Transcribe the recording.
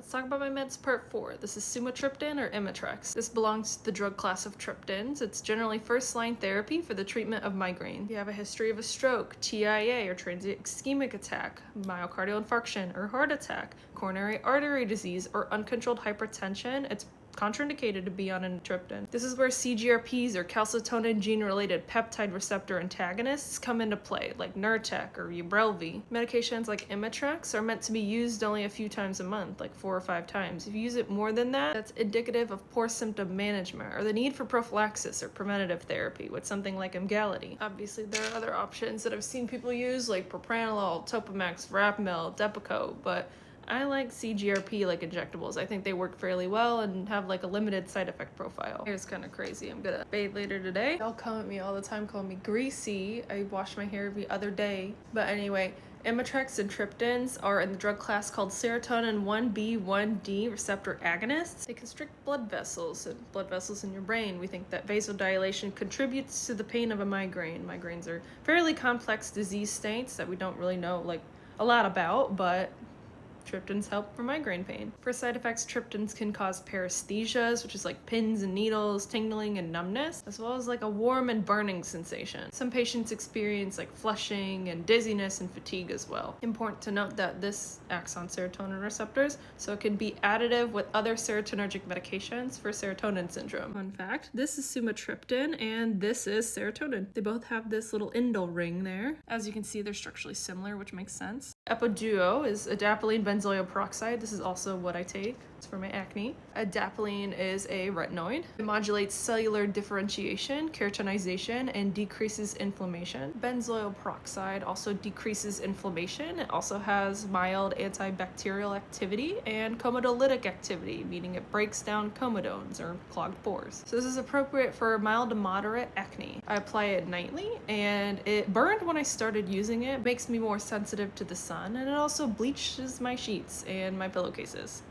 Let's talk about my meds part 4. This is sumatriptan or Imitrex. This belongs to the drug class of triptans. It's generally first-line therapy for the treatment of migraine. If you have a history of a stroke, TIA or transient ischemic attack, myocardial infarction or heart attack, coronary artery disease, or uncontrolled hypertension, it's contraindicated to be on a triptan. This is where CGRPs or calcitonin gene-related peptide receptor antagonists come into play, like Nurtec or YOUR.FAV. Medications like Imitrex are meant to be used only a few times a month, like 4 or 5 times. If you use it more than that, that's indicative of poor symptom management or the need for prophylaxis or preventative therapy with something like Emgality. Obviously, there are other options that I've seen people use, like propranolol, Topamax, Verapamil, Depakote, but I like CGRP like injectables. I think they work fairly well and have like a limited side effect profile. Hair's kind of crazy. I'm gonna bathe later today. Y'all come at me all the time calling me greasy. I wash my hair every other day. But anyway, Imitrex and triptans are in the drug class called serotonin 1B1D receptor agonists. They constrict blood vessels in your brain. We think that vasodilation contributes to the pain of a migraine. Migraines are fairly complex disease states that we don't really know like a lot about, but triptans help for migraine pain. For side effects, triptans can cause paresthesias, which is like pins and needles, tingling and numbness, as well as like a warm and burning sensation. Some patients experience like flushing and dizziness and fatigue as well. Important to note that this acts on serotonin receptors, so it can be additive with other serotonergic medications for serotonin syndrome. Fun fact, this is sumatriptan and this is serotonin. They both have this little indole ring there. As you can see, they're structurally similar, which makes sense. Epiduo is adapalene benzoyl peroxide. This is also what I take. It's for my acne. Adapalene is a retinoid. It modulates cellular differentiation, keratinization, and decreases inflammation. Benzoyl peroxide also decreases inflammation. It also has mild antibacterial activity and comedolytic activity, meaning it breaks down comedones or clogged pores. So this is appropriate for mild to moderate acne. I apply it nightly and it burned when I started using it. It makes me more sensitive to the sun, and it also bleaches my sheets and my pillowcases.